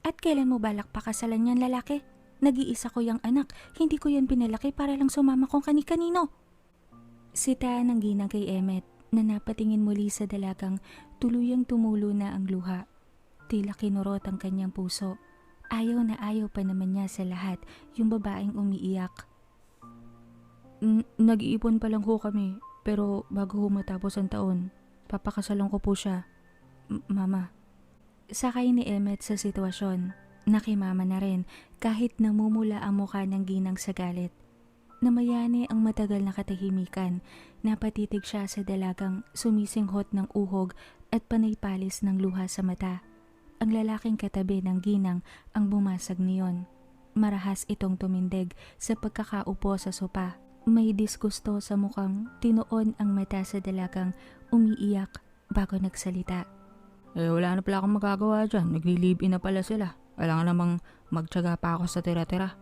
At kailan mo balak pakasalan yan lalaki? Nag-iisa ko yung anak, hindi ko yan pinalaki para lang sumama kung kani-kanino. Sita ng ginang kay Emmet na napatingin muli sa dalagang tuluyang tumulo na ang luha. Tila kinurot ang kanyang puso. Ayaw na ayaw pa naman niya sa lahat yung babaeng umiiyak. Nag-iipon pa lang ho kami, pero bago ho matapos ang taon, papakasalan ko po siya. Mama. Sakay ni Emmet sa sitwasyon. Nakimama na rin kahit namumula ang mukha ng ginang sa galit. Namayani ang matagal na katahimikan. Napatitig siya sa dalagang sumisinghot ng uhog at panaypalis ng luha sa mata. Ang lalaking katabi ng ginang ang bumasag niyon. Marahas itong tumindig sa pagkakaupo sa sopa. May disgusto sa mukhang tinuon ang mata sa dalagang umiiyak bago nagsalita. Wala na pala akong magagawa dyan. Nagli-live-in na pala sila. Kailangan namang magtyaga pa ako sa tira-tira.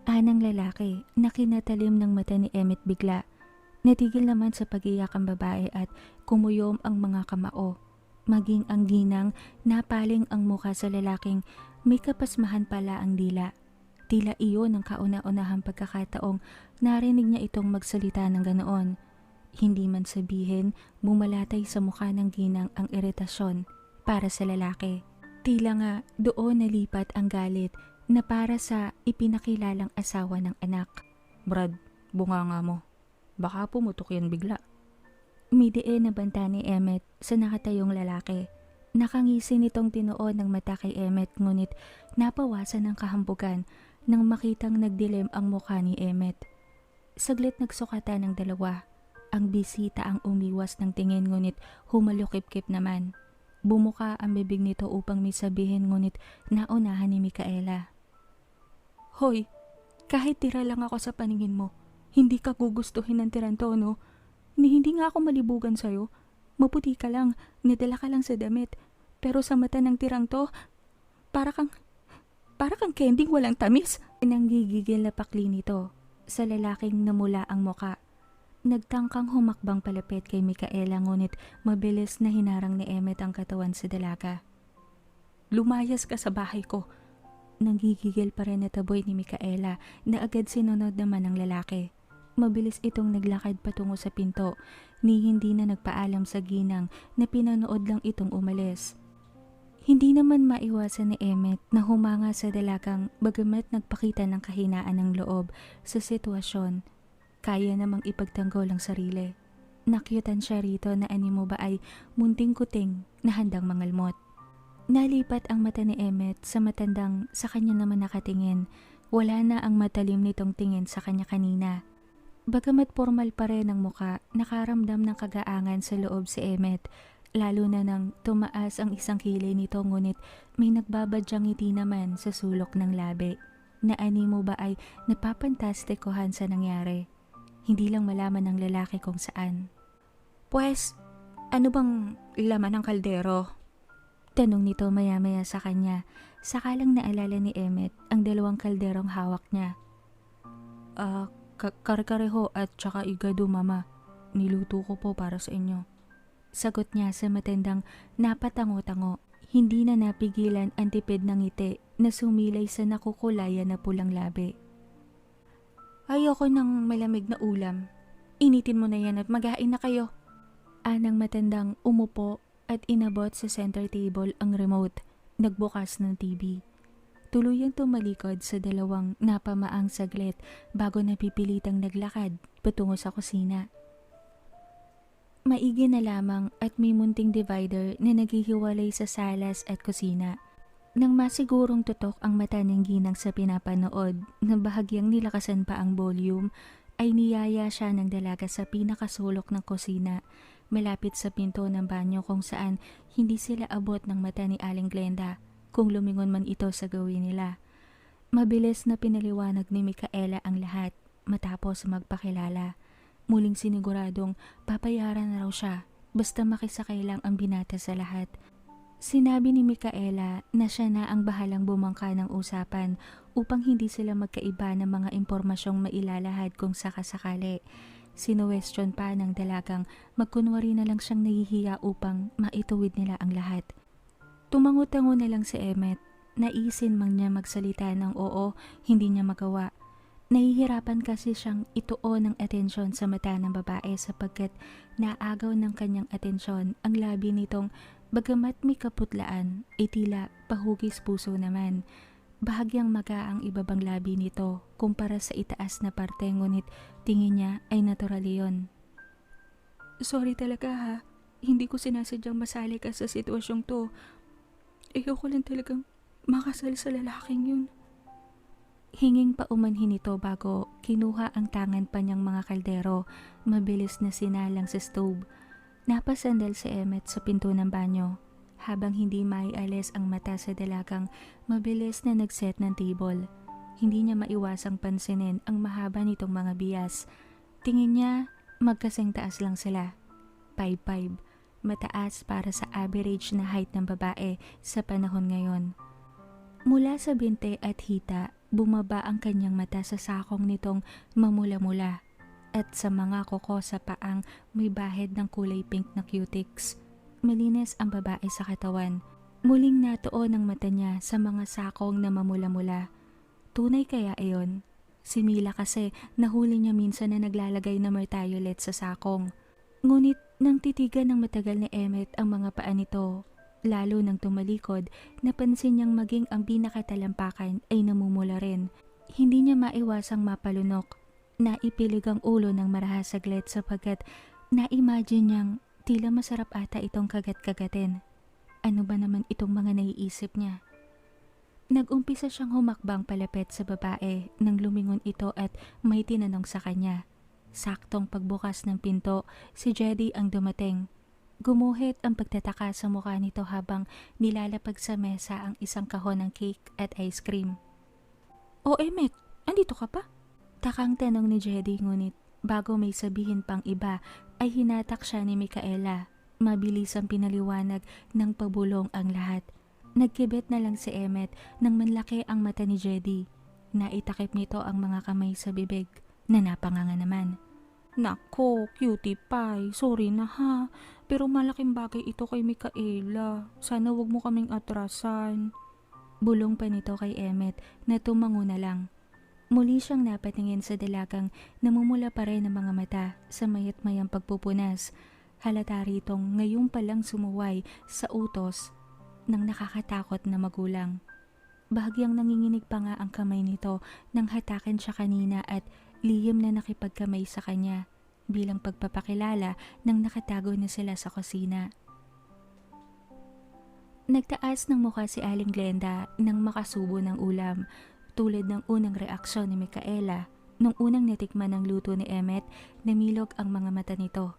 Anang lalaki na kinatalim ng mata ni Emmet bigla. Natigil naman sa pag-iyak ang babae at kumuyom ang mga kamao. Maging ang ginang napaling ang mukha sa lalaking may kapasmahan pala ang dila. Tila iyon ang kauna-unahang pagkakataong narinig niya itong magsalita ng ganoon. Hindi man sabihin, bumalatay sa mukha ng ginang ang iritasyon para sa lalaki. Tila nga doon nalipat ang galit na para sa ipinakilalang asawa ng anak. Brad, bunganga mo. Baka pumutok yan bigla. Umidiin na banta ni Emmet sa nakatayong lalaki. Nakangisi nitong tinuon ng mata kay Emmet ngunit napawasan ng kahambugan nang makitang nagdilim ang mukha ni Emmet. Saglit nagsukatan ng dalawa. Ang bisita ang umiwas ng tingin ngunit humalukip-kip naman. Bumuka ang bibig nito upang may sabihin ngunit naunahan ni Micaela. Hoy, kahit tira lang ako sa paningin mo, hindi ka gugustuhin ng tiranto, no? Hindi nga ako malibugan sa'yo. Maputi ka lang, nadala ka lang sa damit. Pero sa mata ng tirang to, para kang kending walang tamis. Nanggigigil na pakli nito sa lalaking namula ang muka. Nagtangkang humakbang palapit kay Micaela ngunit mabilis na hinarang ni Emmet ang katawan sa dalaga. Lumayas ka sa bahay ko. Nanggigigil pa rin na taboy ni Micaela na agad sinunod naman ng lalaki. Mabilis itong naglakad patungo sa pinto ni hindi na nagpaalam sa ginang na pinanood lang itong umalis. Hindi naman maiwasan ni Emmet na humanga sa dalagang bagamat nagpakita ng kahinaan ng loob sa sitwasyon. Kaya namang ipagtanggol ang sarili. Nakyutan siya rito na animo ba ay munting kuting na handang mangalmot. Nalipat ang mata ni Emmet sa matandang sa kanya naman nakatingin. Wala na ang matalim nitong tingin sa kanya kanina. Bagamat formal pa rin ang muka, nakaramdam ng kagaangan sa loob si Emmet. Lalo na nang tumaas ang isang kilay nito ngunit may nagbabadyang ngiti naman sa sulok ng labi. Na animo ba ay napapantastikohan sa nangyari. Hindi lang malaman ng lalaki kung saan. Pues, ano bang laman ng kaldero? Tanong nito maya-maya sa kanya. Sakalang naalala ni Emmet ang dalawang kalderong hawak niya. Kare-kareho at tsaka igado mama. Niluto ko po para sa inyo. Sagot niya sa matandang napatango-tango. Hindi na napigilan ang tipid ng ngiti na sumilay sa nakukulayan na pulang labi. Ayoko ng malamig na ulam. Initin mo na yan at maghain na kayo. Anang matandang umupo at inabot sa center table ang remote. Nagbukas ng TV. Tuluyang tumalikod sa dalawang napamaang saglit bago napipilitang naglakad patungo sa kusina. Maigi na lamang at may munting divider na naghihiwalay sa salas at kusina. Nang masigurong tutok ang mata ng ginang sa pinapanood na bahagyang nilakasan pa ang volume, ay niyaya siya ng dalaga sa pinakasulok ng kusina, malapit sa pinto ng banyo kung saan hindi sila abot ng mata ni Aling Glenda kung lumingon man ito sa gawin nila. Mabilis na pinaliwanag ni Micaela ang lahat matapos magpakilala. Muling siniguradong papayaran na raw siya basta makisakay lang ang binata sa lahat. Sinabi ni Micaela na siya na ang bahalang bumangka ng usapan upang hindi sila magkaiba ng mga impormasyong mailalahad kung sakasakali. Sinuwestiyon pa ng dalagang magkunwari na lang siyang nahihiya upang maituwid nila ang lahat. Tumango-tango na lang si Emmet. Naisin mang niya magsalita ng oo, hindi niya magawa. Nahihirapan kasi siyang ituon ng atensyon sa mata ng babae sapagkat naagaw ng kanyang atensyon ang labi nitong bagamat may kaputlaan ay tila pahugis puso naman. Bahagyang maga ang ibabang labi nito kumpara sa itaas na parte ngunit tingin niya ay natural iyon. Sorry talaga ha, hindi ko sinasadyang masali ka sa sitwasyong to. Ayoko lang talagang makasal sa lalaking yun. Hinging paumanhin ito bago kinuha ang tangan pa niyang mga kaldero, mabilis na sinalang sa stove. Napasandal si Emmet sa pinto ng banyo. Habang hindi maialis ang mata sa dalagang mabilis na nagset ng table. Hindi niya maiwasang pansinin ang mahaba nitong mga bias. Tingin niya magkasing taas lang sila. 5'5", mataas para sa average na height ng babae sa panahon ngayon. Mula sa binte at hita, bumaba ang kanyang mata sa sakong nitong mamula-mula at sa mga kuko sa paang may bahid ng kulay pink na cutics. Malinis ang babae sa katawan. Muling natuon ang mata niya sa mga sakong na mamula-mula. Tunay kaya iyon? Si Mila kasi nahuli niya minsan na naglalagay ng mertiolet sa sakong. Ngunit nang titigan ng matagal ni Emmet ang mga paa nito, lalo nang tumalikod, napansin niyang maging ang pinakatalampakan ay namumula rin. Hindi niya maiwasang mapalunok. Naipilig ang ulo ng marahas saglit sapagkat na-imagine niyang tila masarap ata itong kagat-kagatin. Ano ba naman itong mga naiisip niya? Nag-umpisa siyang humakbang palapit sa babae nang lumingon ito at may tinanong sa kanya. Saktong pagbukas ng pinto, si Jedy ang dumating. Gumuhit ang pagtataka sa mukha nito habang nilalapag sa mesa ang isang kahon ng cake at ice cream. "Oh, Emmet, andito ka pa?" Takang tanong ni Jedy ngunit bago may sabihin pang iba ay hinatak siya ni Micaela. Mabilis ang pinaliwanag ng pabulong ang lahat. Nagkibit na lang si Emmet nang manlaki ang mata ni Jedy. Naitakip nito ang mga kamay sa bibig na napanganga naman. "Nako, cutie pie, sorry na ha. Pero malaking bagay ito kay Micaela. Sana wag mo kaming atrasan." Bulong pa nito kay Emmet na tumango na lang. Muli siyang napatingin sa dalagang namumula pa rin ang mga mata sa mayat mayang pagpupunas. Halata ritong ngayon palang sumuway sa utos ng nakakatakot na magulang. Bahagyang nanginginig pa nga ang kamay nito nang hatakin siya kanina at lihim na nakipagkamay sa kanya bilang pagpapakilala nang nakatago na sila sa kusina. Nagtaas ng mukha si Aling Glenda nang makasubo ng ulam, tulad ng unang reaksyon ni Micaela. Nung unang natikman ng luto ni Emmet, namilog ang mga mata nito.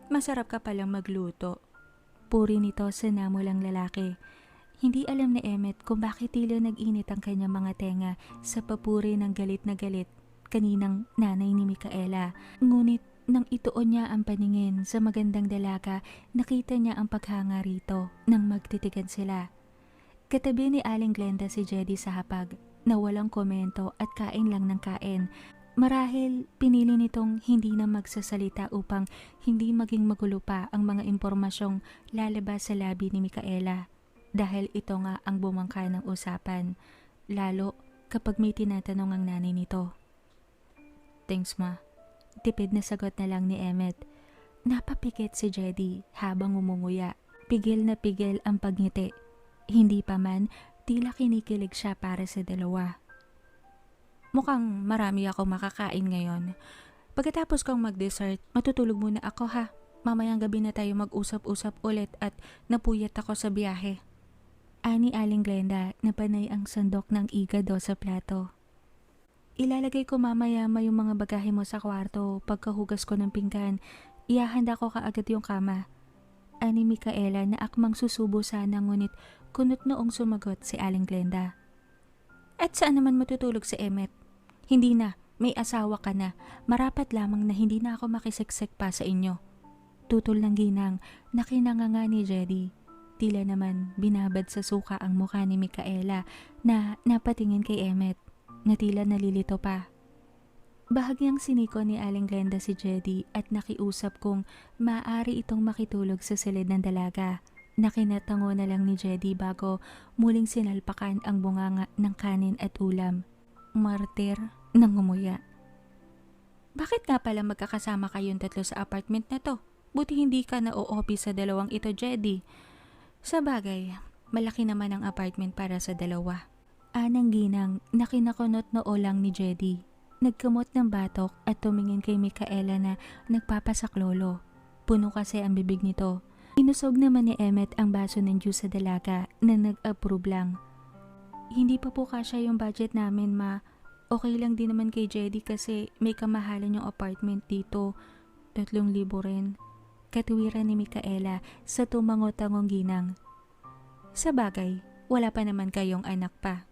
Masarap ka palang magluto." Puri nito sa namulang lalaki. Hindi alam ni Emmet kung bakit tila nag-init ang kanyang mga tenga sa papuri ng galit na galit kaninang nanay ni Micaela. Ngunit nang ituon niya ang paningin sa magandang dalaga, nakita niya ang paghanga rito nang magtitigan sila. Katabi ni Aling Glenda si Jedy sa hapag na walang komento at kain lang ng kain. Marahil pinili nitong hindi na magsasalita upang hindi maging magulo pa ang mga impormasyong lalabas sa labi ni Micaela. Dahil ito nga ang bumangka ng usapan, lalo kapag may tinatanong ang nanay nito. "Thanks ma." Tipid na sagot na lang ni Emmet. Napapikit si Jedy habang umunguya. Pigil na pigil ang pagngiti. Hindi pa man, tila kinikilig siya para sa dalawa. "Mukhang marami ako makakain ngayon. Pagkatapos kong mag-dessert, matutulog muna ako ha. Mamayang gabi na tayo mag-usap-usap ulit at napuyat ako sa biyahe." Ani Aling Glenda na panay ang sandok ng igado sa plato. "Ilalagay ko mamaya yung mga bagahe mo sa kwarto. Pagkahugas ko ng pinggan, ihahanda ko kaagad yung kama." Ani Micaela na akmang susubo sana ngunit kunot noong sumagot si Aling Glenda. "At saan naman matutulog si Emmet? Hindi na, may asawa ka na. Marapat lamang na hindi na ako makisiksik pa sa inyo." Tutol ng ginang na kinanganga ni Jedy. Tila naman binabad sa suka ang mukha ni Micaela na napatingin kay Emmet na tila nalilito pa. Bahagyang siniko ni Aling Glenda si Jedy at nakiusap kung maaari itong makitulog sa silid ng dalaga. Nakinatango na lang ni Jedy bago muling sinalpakan ang bunganga ng kanin at ulam. Martir ng ngumuya. Bakit nga pala magkakasama kayong tatlo sa apartment na to? Buti hindi ka na-o-OP sa dalawang ito, Jedy. Sa bagay, malaki naman ang apartment para sa dalawa. Anang ginang na kinakunot noo lang ni Jedy. Nagkamot ng batok at tumingin kay Micaela na nagpapasaklolo. Puno kasi ang bibig nito. Inusog naman ni Emmet ang baso ng juice sa dalaga na nag-approve lang. Hindi pa po kasya yung budget namin, ma. Okay lang din naman kay Jedy kasi may kamahalan yung apartment dito. 3,000 rin. Katuwiran ni Micaela sa tumango-tangong ginang. Sa bagay, wala pa naman kayong anak pa.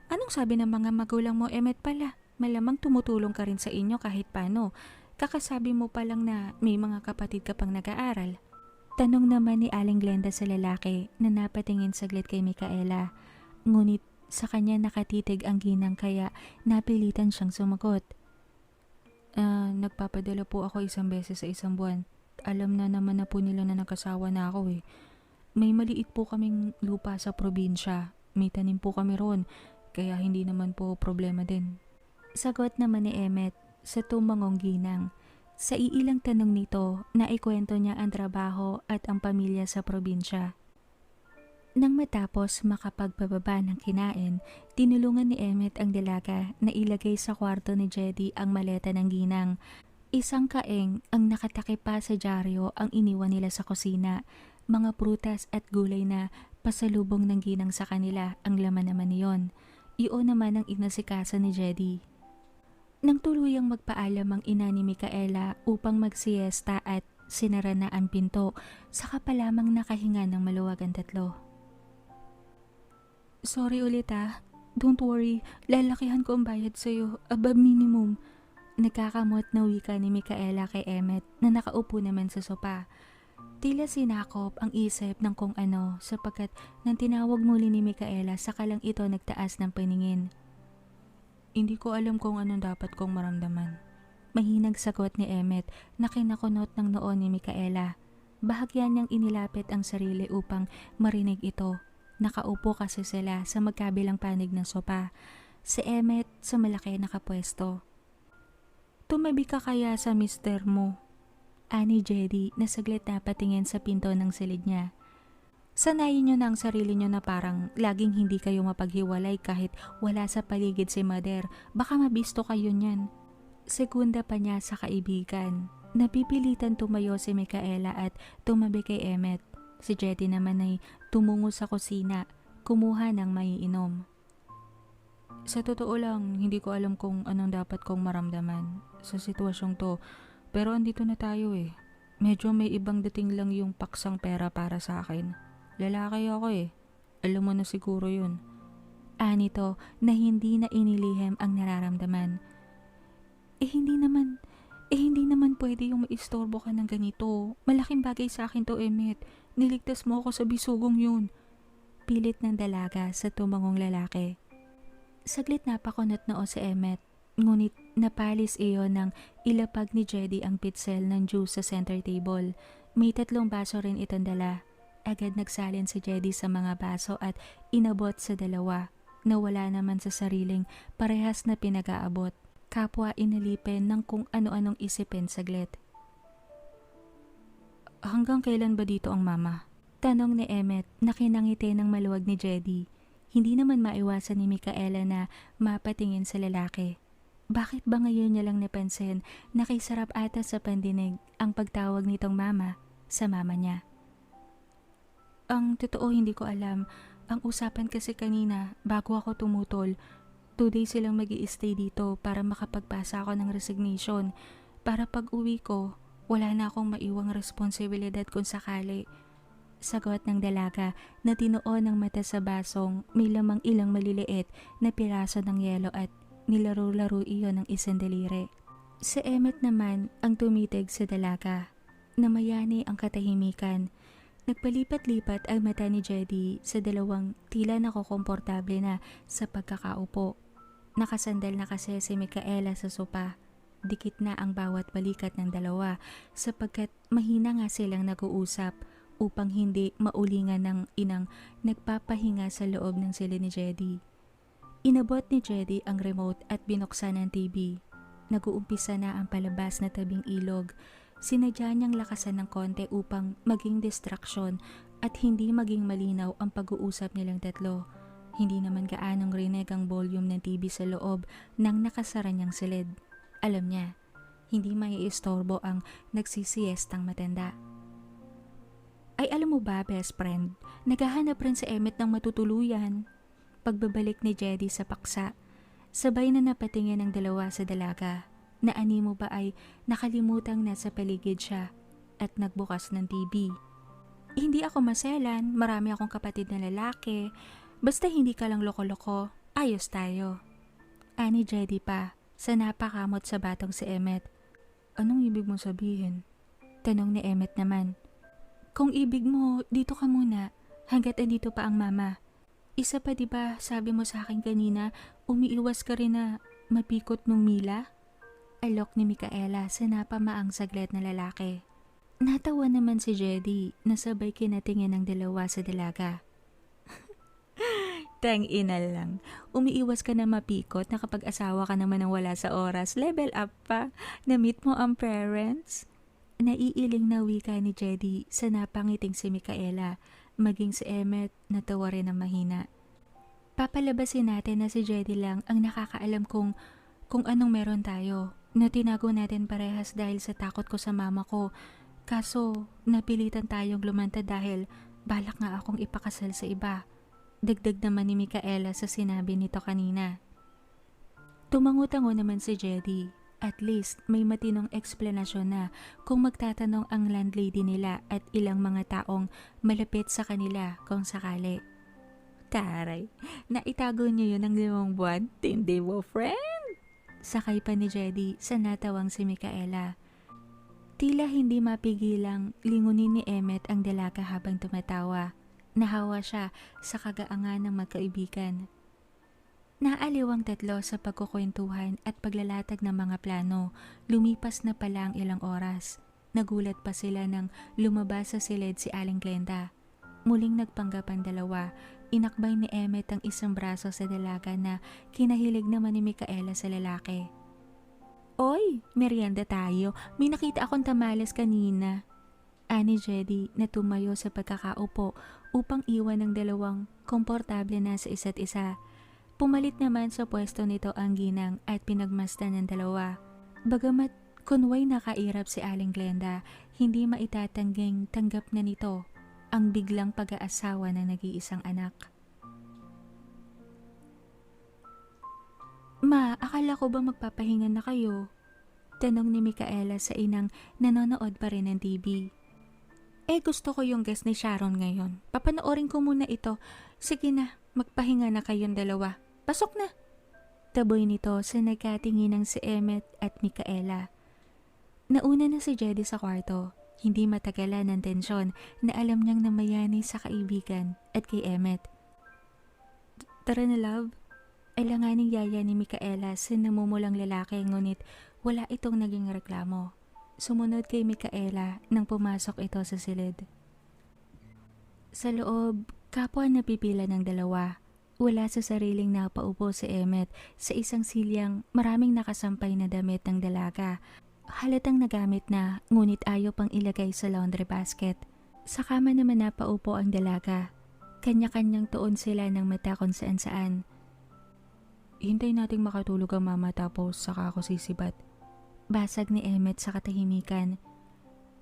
Anong sabi ng mga magulang mo, Emmet pala? Malamang tumutulong ka rin sa inyo kahit paano. Kakasabi mo pa lang na may mga kapatid ka pang nag-aaral. Tanong naman ni Aling Glenda sa lalaki na napatingin saglit kay Micaela. Ngunit sa kanya nakatitig ang ginang kaya napilitan siyang sumagot. Nagpapadala po ako isang beses sa isang buwan. Alam na naman na po nila na nakasawa na ako eh. May maliit po kaming lupa sa probinsya. May tanim po kami roon. Kaya hindi naman po problema din. Sagot naman ni Emmet sa tumangong ginang. Sa iilang tanong nito, naikwento niya ang trabaho at ang pamilya sa probinsya. Nang matapos makapagpababa ng kinain, tinulungan ni Emmet ang dalaga na ilagay sa kwarto ni Jedy ang maleta ng ginang. Isang kaeng ang nakatakip pa sa dyaryo ang iniwan nila sa kusina. Mga prutas at gulay na pasalubong ng ginang sa kanila ang laman naman niyon. Iyon naman ang inasikaso ni Jedy. Nang tuluyang magpaalam ang ina ni Micaela upang magsiesta at sinara na ang pinto, saka pa lamang nakahinga ng maluwag ang tatlo. Sorry ulit ah. Don't worry, lalakihan ko ang bayad sa'yo, above minimum. Nagkakamot na wika ni Micaela kay Emmet na nakaupo naman sa sopa. Tila sinakop ang isip ng kung ano sapagkat nang tinawag muli ni Micaela saka lang ito nagtaas ng paningin. Hindi ko alam kung anong dapat kong maramdaman. Mahinang sagot ni Emmet na kinakunot ng noo ni Micaela. Bahagya niyang inilapit ang sarili upang marinig ito. Nakaupo kasi sila sa magkabilang panig ng sopa. Si Emmet sa malaki nakapwesto. Tumabi ka kaya sa mister mo? Ani Jedy na saglit na patingin sa pinto ng silid niya. Sanayin niyo na ang sarili niyo na parang laging hindi kayo mapaghiwalay kahit wala sa paligid si Mother. Baka mabisto kayo niyan. Segunda pa niya sa kaibigan. Napipilitan tumayo si Micaela at tumabi kay Emmet. Si Jedy naman ay tumungo sa kusina, kumuha ng maiinom. Sa totoo lang, hindi ko alam kung anong dapat kong maramdaman sa sitwasyong to. Pero andito na tayo eh. Medyo may ibang dating lang yung paksang pera para sa akin. Lalaki ako eh. Alam mo na siguro yun. Anito na hindi na inilihim ang nararamdaman. Hindi naman pwede yung maistorbo ka ng ganito. Malaking bagay sa akin to, Emmet. Niligtas mo ako sa bisugong yun. Pilit ng dalaga sa tumangong lalaki. Saglit napakunot noo si Emmet, ngunit napalis iyon nang ilapag ni Jedy ang pitsel ng juice sa center table. May 3 baso rin itong dala. Agad nagsalin si Jedy sa mga baso at inabot sa 2 na wala naman sa sariling parehas na pinag-aabot. Kapwa inalipin ng kung ano-anong isipin saglit. Hanggang kailan ba dito ang mama? Tanong ni Emmet na kinangiti ng maluwag ni Jedy. Hindi naman maiwasan ni Micaela na mapatingin sa lalaki. Bakit ba ngayon niya lang napansin na kay sarap ata sa pandinig ang pagtawag nitong mama sa mama niya? Ang totoo hindi ko alam. Ang usapan kasi kanina bago ako tumutol, 2 days silang mag-i-stay dito para makapagpasa ako ng resignation. Para pag uwi ko, wala na akong maiwang responsibilidad kung sakali. Sagot ng dalaga na tinuon ng mata sa basong may lamang ilang maliliit na piraso ng yelo at nilaro-laro iyon ng isang daliri. Si Emmet naman ang tumitig sa dalaga. Namayani ang katahimikan. Nagpalipat-lipat ang mata ni Jedy sa dalawang tila nakokomportable na sa pagkakaupo. Nakasandal na kasi si Micaela sa sopa. Dikit na ang bawat balikat ng dalawa sapagkat mahina nga silang nag-uusap. upang hindi maulingan ng inang nagpapahinga sa loob ng silid ni Jedy. Inabot ni Jedy ang remote at binuksan ang TV. Nag-uumpisa na ang palabas na tabing ilog. Sinadya niyang lakasan ng konti upang maging distraction at hindi maging malinaw ang pag-uusap nilang tatlo. Hindi naman gaanong rinig ang volume ng TV sa loob ng nakasara niyang silid. Alam niya, hindi maiistorbo ang nagsisiestang matanda. Ay alam mo ba, best friend, naghahanap rin si Emmett ng matutuluyan. Pagbabalik ni Jedy sa paksa, sabay na napatingin ang dalawa sa dalaga. Na animo ba ay nakalimutang nasa paligid siya at nagbukas ng TV. Hindi ako maselan, marami akong kapatid na lalaki. Basta hindi ka lang loko-loko, ayos tayo. Ani Jedy pa, sa napakamot sa batong si Emmett. Anong ibig mong sabihin? Tanong ni Emmett naman. Kung ibig mo, dito ka muna, hanggat andito pa ang mama. Isa pa diba, sabi mo sa akin kanina, umiiwas ka rin na mapikot nung Mila? Alok ni Micaela sa napamaang saglit na lalaki. Natawa naman si Jedy na sabay kinatingin ng dalawa sa dalaga. Tang-ina lang. Umiiwas ka na mapikot na kapag asawa ka naman ng wala sa oras. Level up pa. Na-meet mo ang parents? Naiiling na wika ni Jedy sa napangiting si Micaela. Maging si Emmett natawa rin ng mahina. Papalabasin natin na si Jedy lang ang nakakaalam kung anong meron tayo. Na tinago natin parehas dahil sa takot ko sa mama ko. Kaso napilitan tayong lumanta dahil balak nga akong ipakasal sa iba. Dagdag naman ni Micaela sa sinabi nito kanina. Tumango-tango naman si Jedy. At least may matinong eksplanasyon na kung magtatanong ang landlady nila at ilang mga taong malapit sa kanila kung sakali. Taray, naitago niyo yun ng 5 buwan? Tindi mo, friend! Sakay pa ni Jedy sa natawang si Micaela. Tila hindi mapigilang lingunin ni Emmett ang dalaga habang tumatawa. Nahawa siya sa kagaangan ng magkaibigan. Naaliw ang tatlo sa pagkukwentuhan at paglalatag ng mga plano. Lumipas na pala ang ilang oras. Nagulat pa sila nang lumabas sa silid si Aling Glenda. Muling nagpanggap ang dalawa. Inakbay ni Emmett ang isang braso sa dalaga na kinahilig naman ni Micaela sa lalaki. Oy, merienda tayo. May nakita akong tamales kanina. Ani Jedy na tumayo sa pagkakaupo upang iwan ng dalawang komportable na sa isa't isa. Pumalit naman sa pwesto nito ang ginang at pinagmasdan ng dalawa. Bagamat kunway nakairap si Aling Glenda, hindi maitatangging tanggap na nito ang biglang pag-aasawa ng nag-iisang anak. Ma, akala ko ba magpapahinga na kayo? Tanong ni Micaela sa inang nanonood pa rin ng TV. Gusto ko yung guest ni Sharon ngayon. Papanoorin ko muna ito. Sige na, magpahinga na kayong dalawa. Pasok na! Taboy nito sa nagkatingin ng si Emmett at Micaela. Nauna na si Jedy sa kwarto. Hindi matagalan ng tensyon na alam niyang namayani sa kaibigan at kay Emmett. Tara na, love. Alanganing yaya ni Micaela sa namumulang lalaki ngunit wala itong naging reklamo. Sumunod kay Micaela nang pumasok ito sa silid. Sa loob, kapwa napipila ng dalawa. Wala sa sariling napaupo si Emmett sa isang silyang maraming nakasampay na damit ng dalaga. Halatang nagamit na ngunit ayaw pang ilagay sa laundry basket. Sa kama naman napaupo ang dalaga. Kanya-kanyang tuon sila ng mata kung saan-saan. Hintay nating makatulog ang mama tapos saka ako sisibat. Basag ni Emmett sa katahimikan.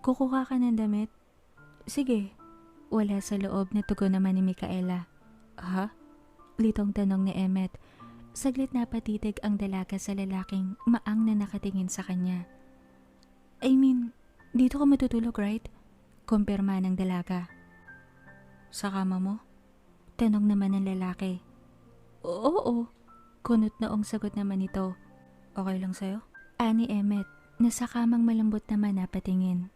Kukuha ka ng damit? Sige. Wala sa loob na tugon naman ni Micaela. Ha? Litong tanong ni Emmett. Saglit na patitig ang dalaga sa lalaking maang na nakatingin sa kanya. I mean, dito ka matutulog, right? Kumpirma ng dalaga. Sa kama mo? Tanong naman ng lalaki. Oo. Kunot noong sagot naman ito. Okay lang sa'yo? Ani Emmett, na sa kamang malambot naman napatingin.